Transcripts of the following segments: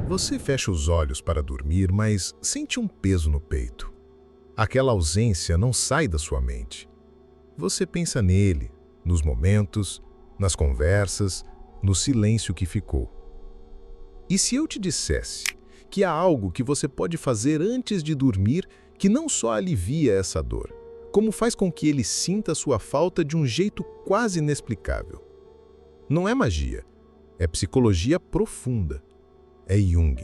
Você fecha os olhos para dormir, mas sente um peso no peito. Aquela ausência não sai da sua mente. Você pensa nele, nos momentos, nas conversas, no silêncio que ficou. E se eu te dissesse que há algo que você pode fazer antes de dormir que não só alivia essa dor, como faz com que ele sinta sua falta de um jeito quase inexplicável? Não é magia, é psicologia profunda. É Jung.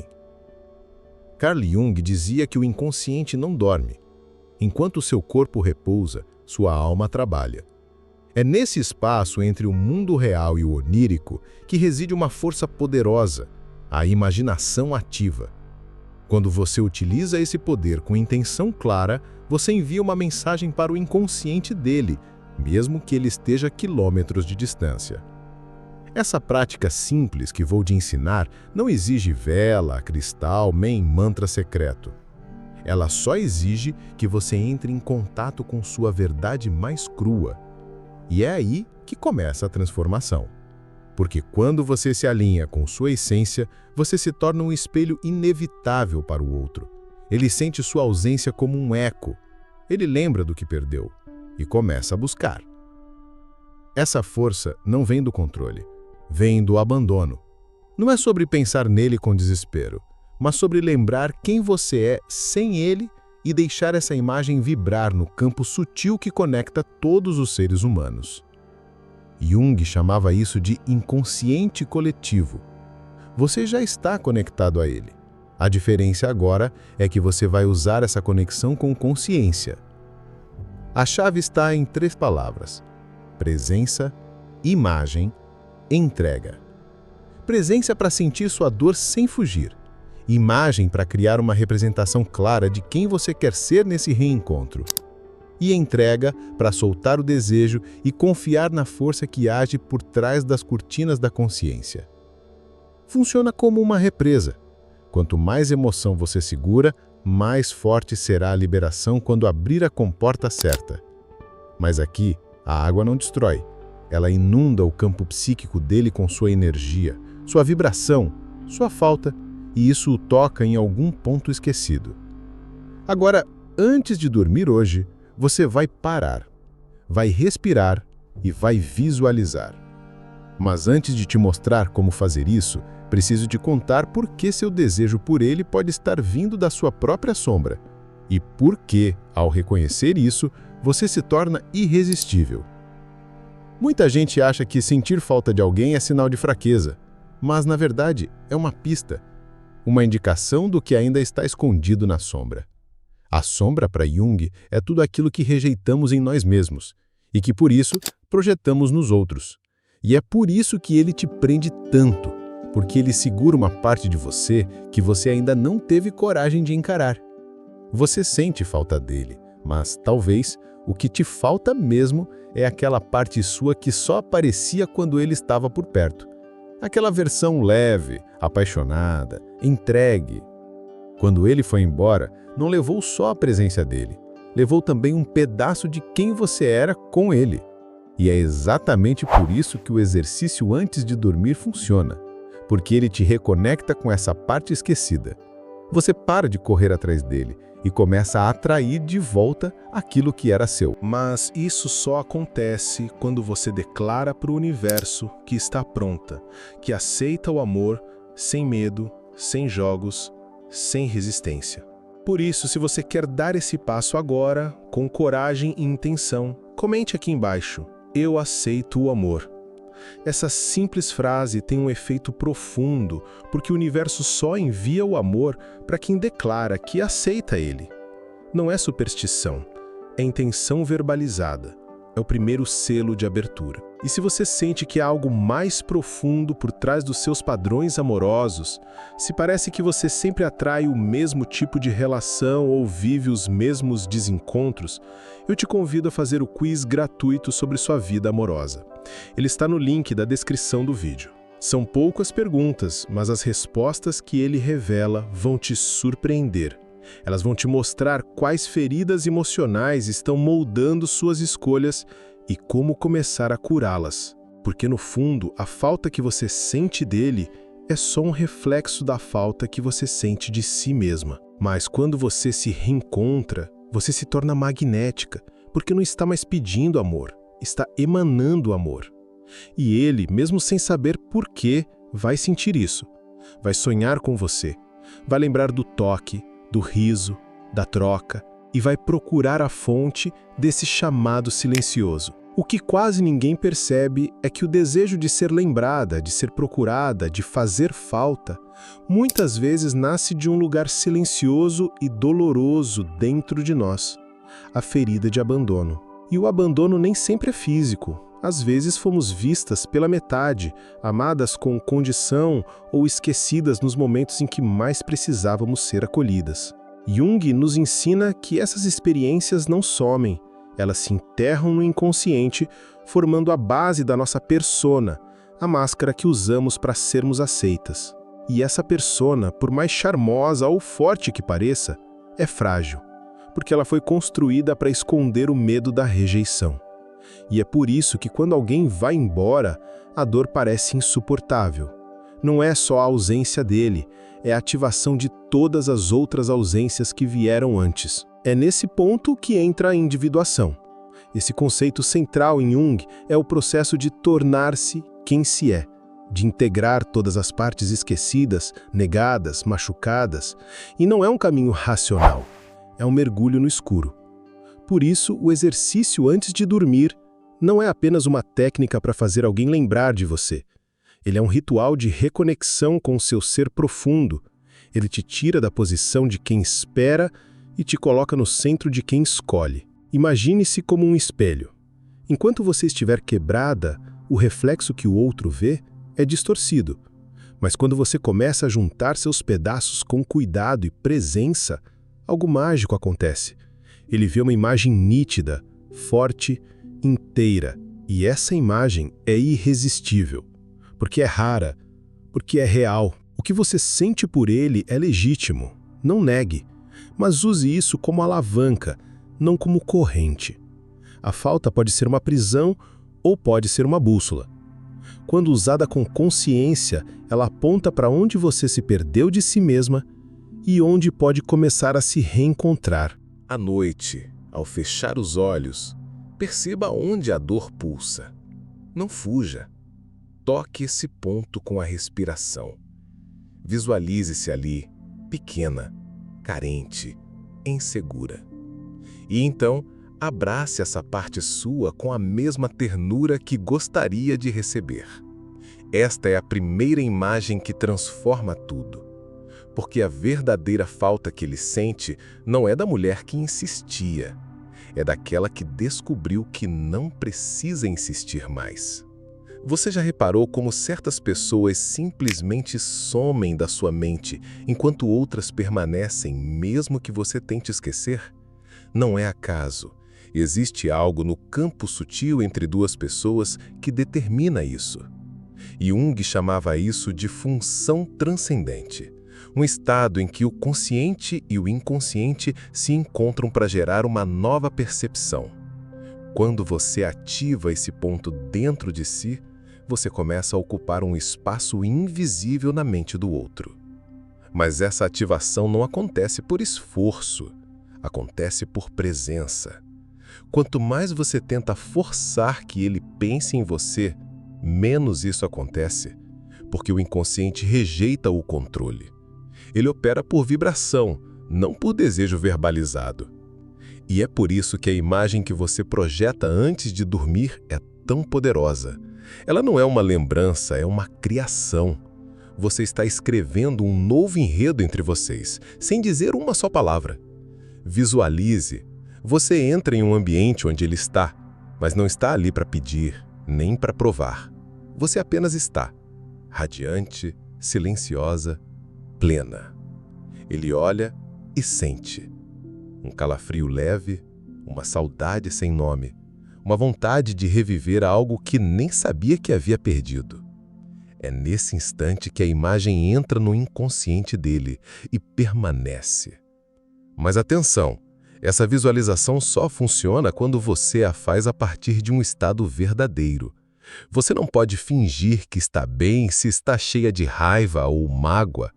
Carl Jung dizia que o inconsciente não dorme. Enquanto o seu corpo repousa, sua alma trabalha. É nesse espaço entre o mundo real e o onírico que reside uma força poderosa, a imaginação ativa. Quando você utiliza esse poder com intenção clara, você envia uma mensagem para o inconsciente dele, mesmo que ele esteja a quilômetros de distância. Essa prática simples que vou te ensinar não exige vela, cristal, nem mantra secreto. Ela só exige que você entre em contato com sua verdade mais crua. E é aí que começa a transformação. Porque quando você se alinha com sua essência, você se torna um espelho inevitável para o outro. Ele sente sua ausência como um eco. Ele lembra do que perdeu e começa a buscar. Essa força não vem do controle, vem do abandono. Não é sobre pensar nele com desespero, mas sobre lembrar quem você é sem ele e deixar essa imagem vibrar no campo sutil que conecta todos os seres humanos. Jung chamava isso de inconsciente coletivo. Você já está conectado a ele. A diferença agora é que você vai usar essa conexão com consciência. A chave está em 3 palavras: presença, imagem, entrega. Presença para sentir sua dor sem fugir. Imagem para criar uma representação clara de quem você quer ser nesse reencontro. E entrega para soltar o desejo e confiar na força que age por trás das cortinas da consciência. Funciona como uma represa. Quanto mais emoção você segura, mais forte será a liberação quando abrir a comporta certa. Mas aqui, a água não destrói. Ela inunda o campo psíquico dele com sua energia, sua vibração, sua falta, e isso o toca em algum ponto esquecido. Agora, antes de dormir hoje, você vai parar, vai respirar e vai visualizar. Mas antes de te mostrar como fazer isso, preciso te contar por que seu desejo por ele pode estar vindo da sua própria sombra e por que, ao reconhecer isso, você se torna irresistível. Muita gente acha que sentir falta de alguém é sinal de fraqueza, mas, na verdade, é uma pista, uma indicação do que ainda está escondido na sombra. A sombra, para Jung, é tudo aquilo que rejeitamos em nós mesmos e que, por isso, projetamos nos outros. E é por isso que ele te prende tanto, porque ele segura uma parte de você que você ainda não teve coragem de encarar. Você sente falta dele, mas talvez o que te falta mesmo é aquela parte sua que só aparecia quando ele estava por perto. Aquela versão leve, apaixonada, entregue. Quando ele foi embora, não levou só a presença dele, levou também um pedaço de quem você era com ele. E é exatamente por isso que o exercício antes de dormir funciona, porque ele te reconecta com essa parte esquecida. Você para de correr atrás dele e começa a atrair de volta aquilo que era seu. Mas isso só acontece quando você declara para o universo que está pronta, que aceita o amor sem medo, sem jogos, sem resistência. Por isso, se você quer dar esse passo agora, com coragem e intenção, comente aqui embaixo: eu aceito o amor. Essa simples frase tem um efeito profundo, porque o universo só envia o amor para quem declara que aceita ele. Não é superstição, é intenção verbalizada. É o primeiro selo de abertura. E se você sente que há algo mais profundo por trás dos seus padrões amorosos, se parece que você sempre atrai o mesmo tipo de relação ou vive os mesmos desencontros, eu te convido a fazer o quiz gratuito sobre sua vida amorosa. Ele está no link da descrição do vídeo. São poucas perguntas, mas as respostas que ele revela vão te surpreender. Elas vão te mostrar quais feridas emocionais estão moldando suas escolhas e como começar a curá-las. Porque, no fundo, a falta que você sente dele é só um reflexo da falta que você sente de si mesma. Mas quando você se reencontra, você se torna magnética, porque não está mais pedindo amor, está emanando amor. E ele, mesmo sem saber por quê, vai sentir isso. Vai sonhar com você, vai lembrar do toque, do riso, da troca, e vai procurar a fonte desse chamado silencioso. O que quase ninguém percebe é que o desejo de ser lembrada, de ser procurada, de fazer falta, muitas vezes nasce de um lugar silencioso e doloroso dentro de nós, a ferida de abandono. E o abandono nem sempre é físico. Às vezes fomos vistas pela metade, amadas com condição ou esquecidas nos momentos em que mais precisávamos ser acolhidas. Jung nos ensina que essas experiências não somem, elas se enterram no inconsciente, formando a base da nossa persona, a máscara que usamos para sermos aceitas. E essa persona, por mais charmosa ou forte que pareça, é frágil, porque ela foi construída para esconder o medo da rejeição. E é por isso que quando alguém vai embora, a dor parece insuportável. Não é só a ausência dele, é a ativação de todas as outras ausências que vieram antes. É nesse ponto que entra a individuação. Esse conceito central em Jung é o processo de tornar-se quem se é, de integrar todas as partes esquecidas, negadas, machucadas, e não é um caminho racional, é um mergulho no escuro. Por isso, o exercício antes de dormir não é apenas uma técnica para fazer alguém lembrar de você. Ele é um ritual de reconexão com o seu ser profundo. Ele te tira da posição de quem espera e te coloca no centro de quem escolhe. Imagine-se como um espelho. Enquanto você estiver quebrada, o reflexo que o outro vê é distorcido. Mas quando você começa a juntar seus pedaços com cuidado e presença, algo mágico acontece. Ele vê uma imagem nítida, forte, inteira. E essa imagem é irresistível. Porque é rara, porque é real. O que você sente por ele é legítimo. Não negue, mas use isso como alavanca, não como corrente. A falta pode ser uma prisão ou pode ser uma bússola. Quando usada com consciência, ela aponta para onde você se perdeu de si mesma e onde pode começar a se reencontrar. À noite, ao fechar os olhos, perceba onde a dor pulsa. Não fuja. Toque esse ponto com a respiração. Visualize-se ali, pequena, carente, insegura. E então, abrace essa parte sua com a mesma ternura que gostaria de receber. Esta é a primeira imagem que transforma tudo. Porque a verdadeira falta que ele sente não é da mulher que insistia, é daquela que descobriu que não precisa insistir mais. Você já reparou como certas pessoas simplesmente somem da sua mente, enquanto outras permanecem, mesmo que você tente esquecer? Não é acaso. Existe algo no campo sutil entre duas pessoas que determina isso. Jung chamava isso de função transcendente, um estado em que o consciente e o inconsciente se encontram para gerar uma nova percepção. Quando você ativa esse ponto dentro de si, você começa a ocupar um espaço invisível na mente do outro. Mas essa ativação não acontece por esforço, acontece por presença. Quanto mais você tenta forçar que ele pense em você, menos isso acontece, porque o inconsciente rejeita o controle. Ele opera por vibração, não por desejo verbalizado. E é por isso que a imagem que você projeta antes de dormir é tão poderosa. Ela não é uma lembrança, é uma criação. Você está escrevendo um novo enredo entre vocês, sem dizer uma só palavra. Visualize. Você entra em um ambiente onde ele está, mas não está ali para pedir, nem para provar. Você apenas está, radiante, silenciosa, plena. Ele olha e sente. Um calafrio leve, uma saudade sem nome, uma vontade de reviver algo que nem sabia que havia perdido. É nesse instante que a imagem entra no inconsciente dele e permanece. Mas atenção, essa visualização só funciona quando você a faz a partir de um estado verdadeiro, Você não pode fingir que está bem se está cheia de raiva ou mágoa.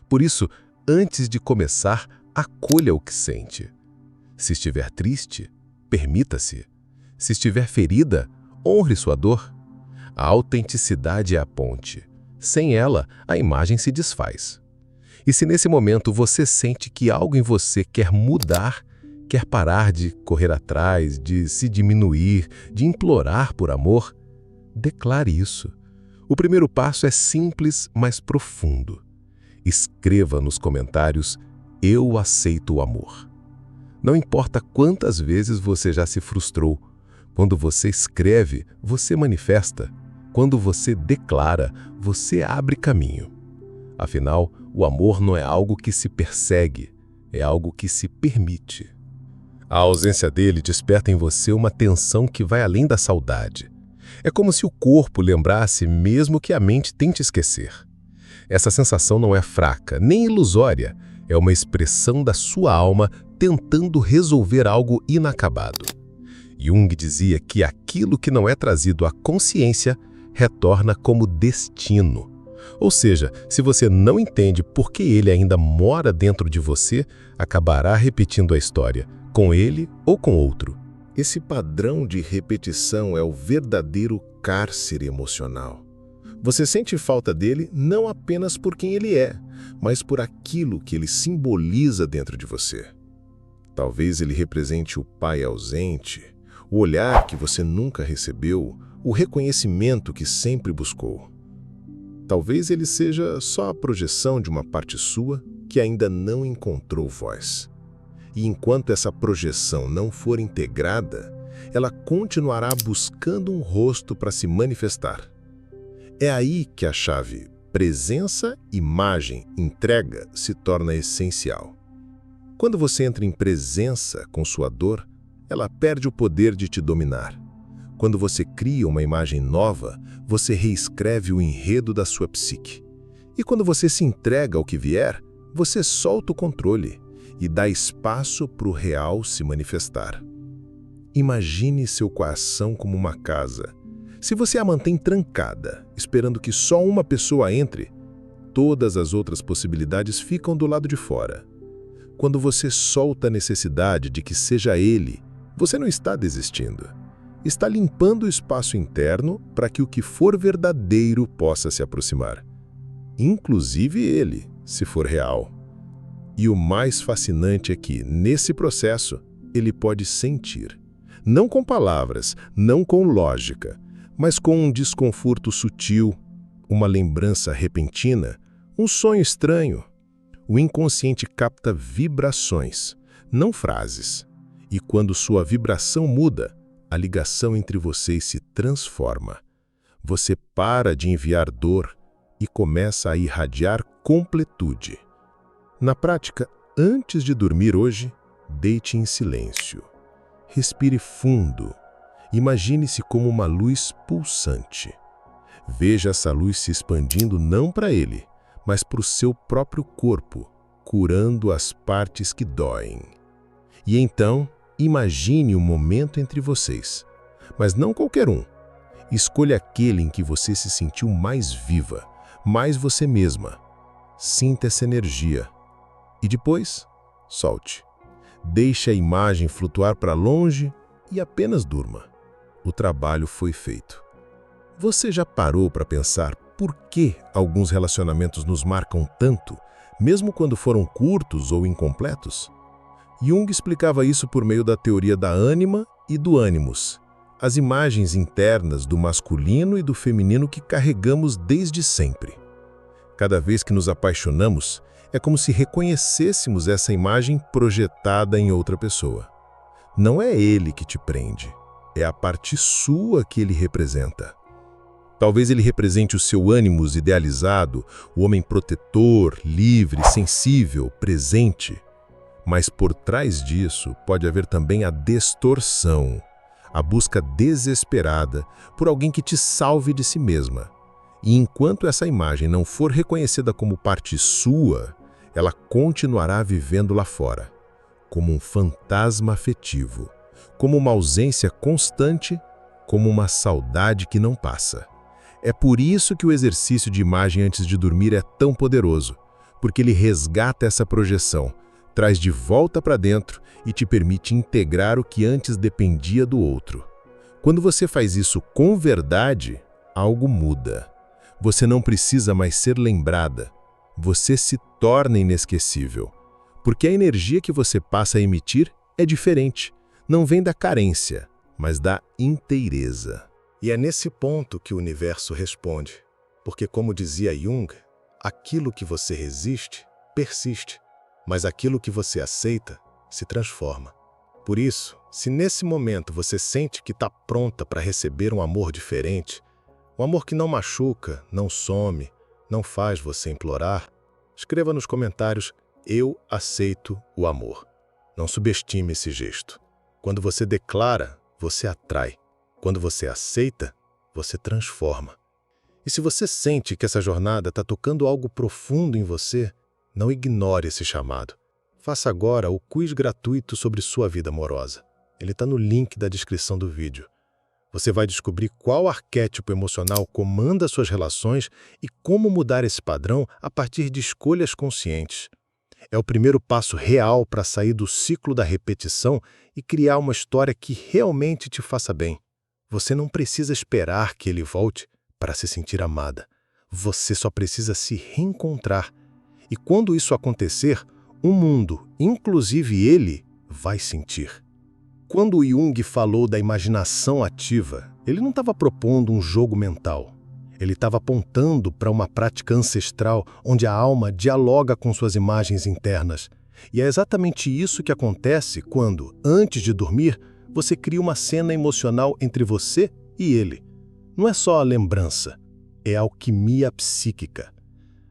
Por isso, antes de começar, acolha o que sente. Se estiver triste, permita-se. Se estiver ferida, honre sua dor. A autenticidade é a ponte. Sem ela, a imagem se desfaz. E se nesse momento você sente que algo em você quer mudar, quer parar de correr atrás, de se diminuir, de implorar por amor, declare isso. O primeiro passo é simples, mas profundo. Escreva nos comentários: eu aceito o amor. Não importa quantas vezes você já se frustrou. Quando você escreve, você manifesta. Quando você declara, você abre caminho. Afinal, o amor não é algo que se persegue, é algo que se permite. A ausência dele desperta em você uma tensão que vai além da saudade. É como se o corpo lembrasse mesmo que a mente tente esquecer. Essa sensação não é fraca, nem ilusória, é uma expressão da sua alma tentando resolver algo inacabado. Jung dizia que aquilo que não é trazido à consciência retorna como destino. Ou seja, se você não entende por que ele ainda mora dentro de você, acabará repetindo a história, com ele ou com outro. Esse padrão de repetição é o verdadeiro cárcere emocional. Você sente falta dele não apenas por quem ele é, mas por aquilo que ele simboliza dentro de você. Talvez ele represente o pai ausente, o olhar que você nunca recebeu, o reconhecimento que sempre buscou. Talvez ele seja só a projeção de uma parte sua que ainda não encontrou voz. E enquanto essa projeção não for integrada, ela continuará buscando um rosto para se manifestar. É aí que a chave presença, imagem, entrega se torna essencial. Quando você entra em presença com sua dor, ela perde o poder de te dominar. Quando você cria uma imagem nova, você reescreve o enredo da sua psique. E quando você se entrega ao que vier, você solta o controle e dá espaço para o real se manifestar. Imagine seu coração como uma casa. Se você a mantém trancada, esperando que só uma pessoa entre, todas as outras possibilidades ficam do lado de fora. Quando você solta a necessidade de que seja ele, você não está desistindo. Está limpando o espaço interno para que o que for verdadeiro possa se aproximar. Inclusive ele, se for real. E o mais fascinante é que, nesse processo, ele pode sentir. Não com palavras, não com lógica, mas com um desconforto sutil, uma lembrança repentina, um sonho estranho. O inconsciente capta vibrações, não frases. E quando sua vibração muda, a ligação entre vocês se transforma. Você para de enviar dor e começa a irradiar completude. Na prática, antes de dormir hoje, deite em silêncio. Respire fundo. Imagine-se como uma luz pulsante. Veja essa luz se expandindo não para ele, mas para o seu próprio corpo, curando as partes que doem. E então, imagine um momento entre vocês, mas não qualquer um. Escolha aquele em que você se sentiu mais viva, mais você mesma. Sinta essa energia. E depois, solte. Deixe a imagem flutuar para longe e apenas durma. O trabalho foi feito. Você já parou para pensar por que alguns relacionamentos nos marcam tanto, mesmo quando foram curtos ou incompletos? Jung explicava isso por meio da teoria da ânima e do ânimos, as imagens internas do masculino e do feminino que carregamos desde sempre. Cada vez que nos apaixonamos, é como se reconhecêssemos essa imagem projetada em outra pessoa. Não é ele que te prende, é a parte sua que ele representa. Talvez ele represente o seu ânimos idealizado, o homem protetor, livre, sensível, presente. Mas por trás disso pode haver também a distorção, a busca desesperada por alguém que te salve de si mesma. E enquanto essa imagem não for reconhecida como parte sua, ela continuará vivendo lá fora, como um fantasma afetivo, como uma ausência constante como uma saudade que não passa. É por isso que o exercício de imagem antes de dormir é tão poderoso, porque ele resgata essa projeção, traz de volta para dentro e te permite integrar o que antes dependia do outro. Quando você faz isso com verdade, algo muda. Você não precisa mais ser lembrada. Você se torna inesquecível. Porque a energia que você passa a emitir é diferente. Não vem da carência, mas da inteireza. E é nesse ponto que o universo responde. Porque, como dizia Jung, aquilo que você resiste, persiste. Mas aquilo que você aceita, se transforma. Por isso, se nesse momento você sente que está pronta para receber um amor diferente, um amor que não machuca, não some, não faz você implorar, escreva nos comentários: eu aceito o amor. Não subestime esse gesto. Quando você declara, você atrai. Quando você aceita, você transforma. E se você sente que essa jornada está tocando algo profundo em você, não ignore esse chamado. Faça agora o quiz gratuito sobre sua vida amorosa. Ele está no link da descrição do vídeo. Você vai descobrir qual arquétipo emocional comanda suas relações e como mudar esse padrão a partir de escolhas conscientes. É o primeiro passo real para sair do ciclo da repetição e criar uma história que realmente te faça bem. Você não precisa esperar que ele volte para se sentir amada. Você só precisa se reencontrar. E quando isso acontecer, o mundo, inclusive ele, vai sentir. Quando Jung falou da imaginação ativa, ele não estava propondo um jogo mental. Ele estava apontando para uma prática ancestral onde a alma dialoga com suas imagens internas. E é exatamente isso que acontece quando, antes de dormir, você cria uma cena emocional entre você e ele. Não é só a lembrança, é a alquimia psíquica.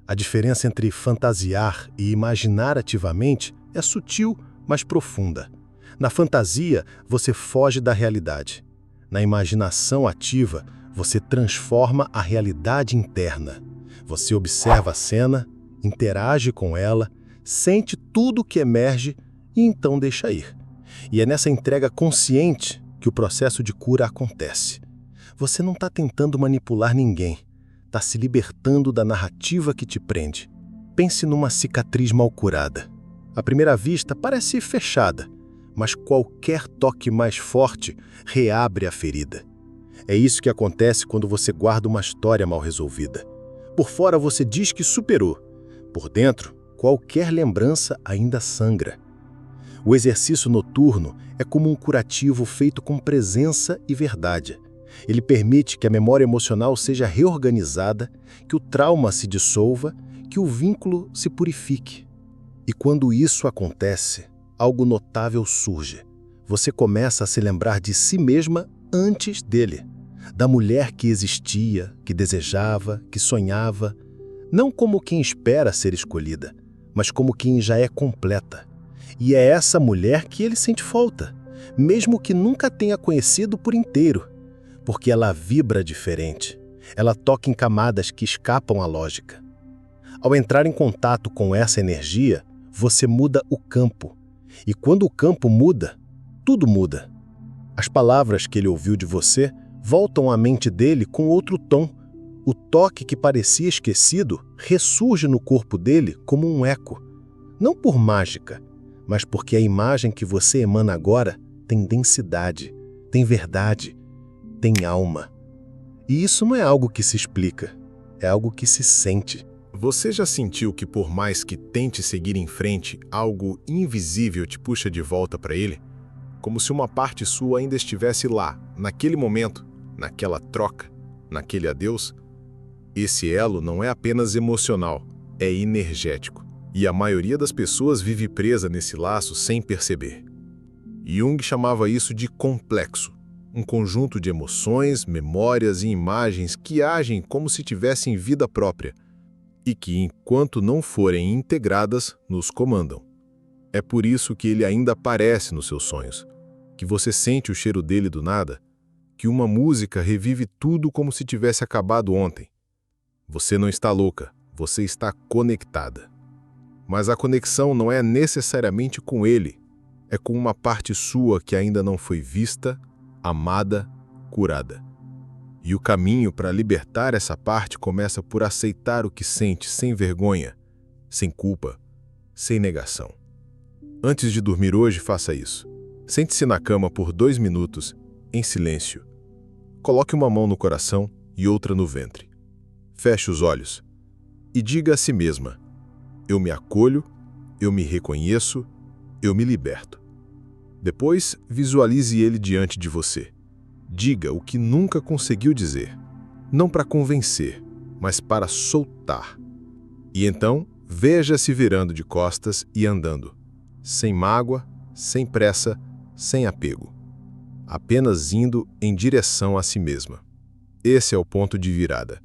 A diferença entre fantasiar e imaginar ativamente é sutil, mas profunda. Na fantasia, você foge da realidade. Na imaginação ativa, você transforma a realidade interna. Você observa a cena, interage com ela, sente tudo o que emerge e então deixa ir. E é nessa entrega consciente que o processo de cura acontece. Você não está tentando manipular ninguém. Está se libertando da narrativa que te prende. Pense numa cicatriz mal curada. À primeira vista parece fechada, mas qualquer toque mais forte reabre a ferida. É isso que acontece quando você guarda uma história mal resolvida. Por fora você diz que superou. Por dentro, qualquer lembrança ainda sangra. O exercício noturno é como um curativo feito com presença e verdade. Ele permite que a memória emocional seja reorganizada, que o trauma se dissolva, que o vínculo se purifique. E quando isso acontece, algo notável surge. Você começa a se lembrar de si mesma antes dele, da mulher que existia, que desejava, que sonhava, não como quem espera ser escolhida, mas como quem já é completa. E é essa mulher que ele sente falta, mesmo que nunca tenha conhecido por inteiro. Porque ela vibra diferente. Ela toca em camadas que escapam à lógica. Ao entrar em contato com essa energia, você muda o campo. E quando o campo muda, tudo muda. As palavras que ele ouviu de você voltam à mente dele com outro tom. O toque que parecia esquecido ressurge no corpo dele como um eco. Não por mágica, mas porque a imagem que você emana agora tem densidade, tem verdade, tem alma. E isso não é algo que se explica, é algo que se sente. Você já sentiu que por mais que tente seguir em frente, algo invisível te puxa de volta para ele? Como se uma parte sua ainda estivesse lá, naquele momento, naquela troca, naquele adeus? Esse elo não é apenas emocional, é energético. E a maioria das pessoas vive presa nesse laço sem perceber. Jung chamava isso de complexo. Um conjunto de emoções, memórias e imagens que agem como se tivessem vida própria e que, enquanto não forem integradas, nos comandam. É por isso que ele ainda aparece nos seus sonhos, que você sente o cheiro dele do nada, que uma música revive tudo como se tivesse acabado ontem. Você não está louca, você está conectada. Mas a conexão não é necessariamente com ele, é com uma parte sua que ainda não foi vista, amada, curada. E o caminho para libertar essa parte começa por aceitar o que sente sem vergonha, sem culpa, sem negação. Antes de dormir hoje, faça isso. Sente-se na cama por 2 minutos, em silêncio. Coloque uma mão no coração e outra no ventre. Feche os olhos e diga a si mesma: eu me acolho, eu me reconheço, eu me liberto. Depois, visualize ele diante de você. Diga o que nunca conseguiu dizer, não para convencer, mas para soltar. E então, veja-se virando de costas e andando, sem mágoa, sem pressa, sem apego, apenas indo em direção a si mesma. Esse é o ponto de virada.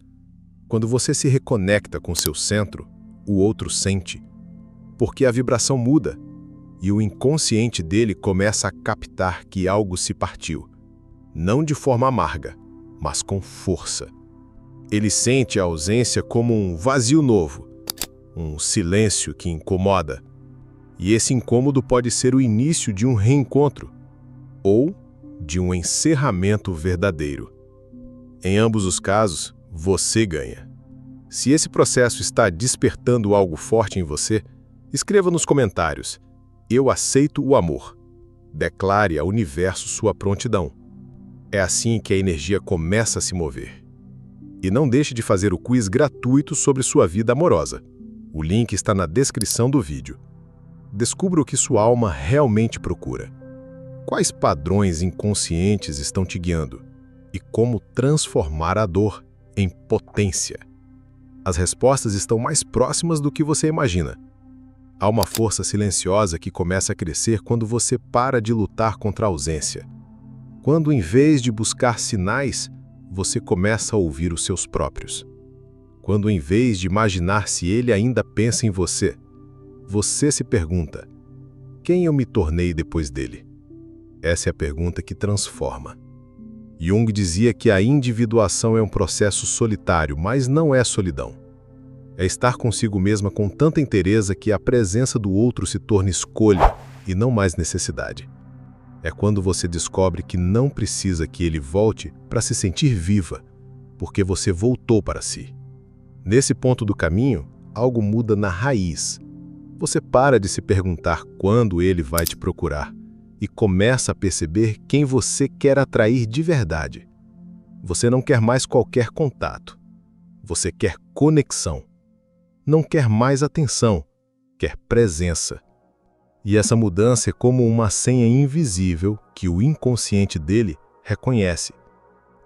Quando você se reconecta com seu centro, o outro sente, porque a vibração muda e o inconsciente dele começa a captar que algo se partiu. Não de forma amarga, mas com força. Ele sente a ausência como um vazio novo, um silêncio que incomoda. E esse incômodo pode ser o início de um reencontro ou de um encerramento verdadeiro. Em ambos os casos, você ganha. Se esse processo está despertando algo forte em você, escreva nos comentários: eu aceito o amor. Declare ao universo sua prontidão. É assim que a energia começa a se mover. E não deixe de fazer o quiz gratuito sobre sua vida amorosa. O link está na descrição do vídeo. Descubra o que sua alma realmente procura. Quais padrões inconscientes estão te guiando? E como transformar a dor em potência? As respostas estão mais próximas do que você imagina. Há uma força silenciosa que começa a crescer quando você para de lutar contra a ausência. Quando, em vez de buscar sinais, você começa a ouvir os seus próprios. Quando, em vez de imaginar se ele ainda pensa em você, você se pergunta: quem eu me tornei depois dele? Essa é a pergunta que transforma. Jung dizia que a individuação é um processo solitário, mas não é solidão. É estar consigo mesma com tanta inteireza que a presença do outro se torna escolha e não mais necessidade. É quando você descobre que não precisa que ele volte para se sentir viva, porque você voltou para si. Nesse ponto do caminho, algo muda na raiz. Você para de se perguntar quando ele vai te procurar e começa a perceber quem você quer atrair de verdade. Você não quer mais qualquer contato. Você quer conexão. Não quer mais atenção, quer presença. E essa mudança é como uma senha invisível que o inconsciente dele reconhece.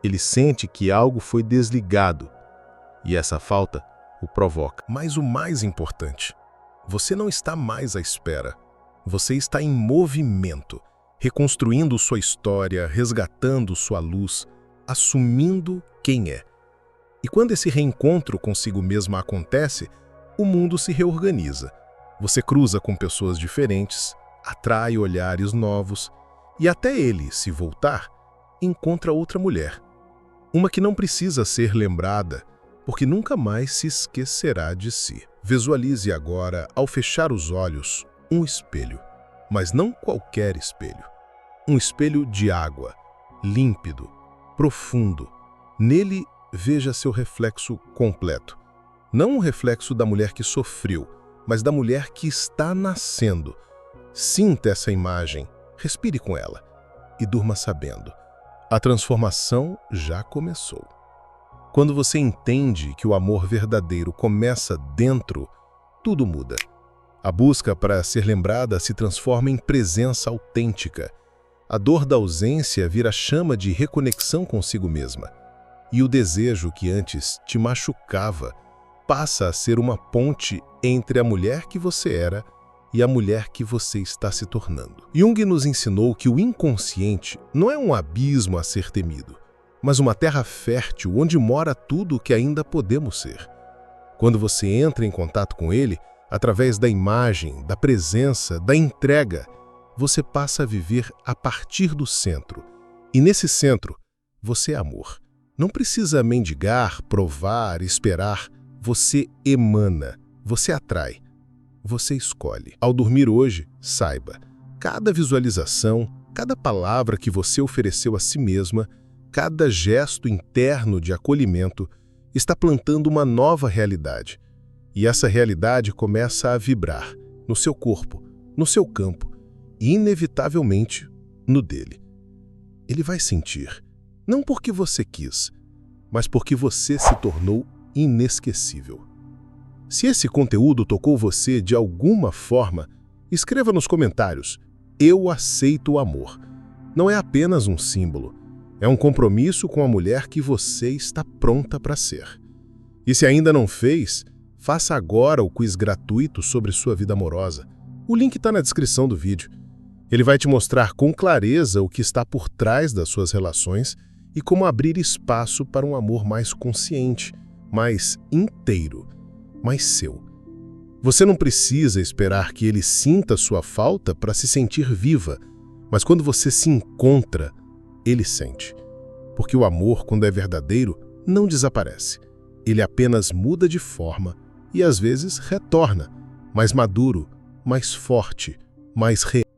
Ele sente que algo foi desligado e essa falta o provoca. Mas o mais importante, você não está mais à espera. Você está em movimento, reconstruindo sua história, resgatando sua luz, assumindo quem é. E quando esse reencontro consigo mesma acontece, o mundo se reorganiza. Você cruza com pessoas diferentes, atrai olhares novos e até ele, se voltar, encontra outra mulher. Uma que não precisa ser lembrada, porque nunca mais se esquecerá de si. Visualize agora, ao fechar os olhos, um espelho, mas não qualquer espelho. Um espelho de água, límpido, profundo. Nele, veja seu reflexo completo. Não um reflexo da mulher que sofreu, mas da mulher que está nascendo. Sinta essa imagem, respire com ela e durma sabendo: a transformação já começou. Quando você entende que o amor verdadeiro começa dentro, tudo muda. A busca para ser lembrada se transforma em presença autêntica. A dor da ausência vira chama de reconexão consigo mesma. E o desejo que antes te machucava passa a ser uma ponte entre a mulher que você era e a mulher que você está se tornando. Jung nos ensinou que o inconsciente não é um abismo a ser temido, mas uma terra fértil onde mora tudo o que ainda podemos ser. Quando você entra em contato com ele, através da imagem, da presença, da entrega, você passa a viver a partir do centro. E nesse centro, você é amor. Não precisa mendigar, provar, esperar. Você emana, você atrai, você escolhe. Ao dormir hoje, saiba, cada visualização, cada palavra que você ofereceu a si mesma cada gesto interno de acolhimento está plantando uma nova realidade. E essa realidade começa a vibrar no seu corpo, no seu campo e, inevitavelmente, no dele. Ele vai sentir, não porque você quis, mas porque você se tornou inesquecível. Se esse conteúdo tocou você de alguma forma, escreva nos comentários: eu aceito o amor. Não é apenas um símbolo, é um compromisso com a mulher que você está pronta para ser. E se ainda não fez, faça agora o quiz gratuito sobre sua vida amorosa. O link está na descrição do vídeo. Ele vai te mostrar com clareza o que está por trás das suas relações e como abrir espaço para um amor mais consciente, mais inteiro, mais seu. Você não precisa esperar que ele sinta sua falta para se sentir viva, mas quando você se encontra, ele sente. Porque o amor, quando é verdadeiro, não desaparece. Ele apenas muda de forma e às vezes retorna, mais maduro, mais forte, mais real.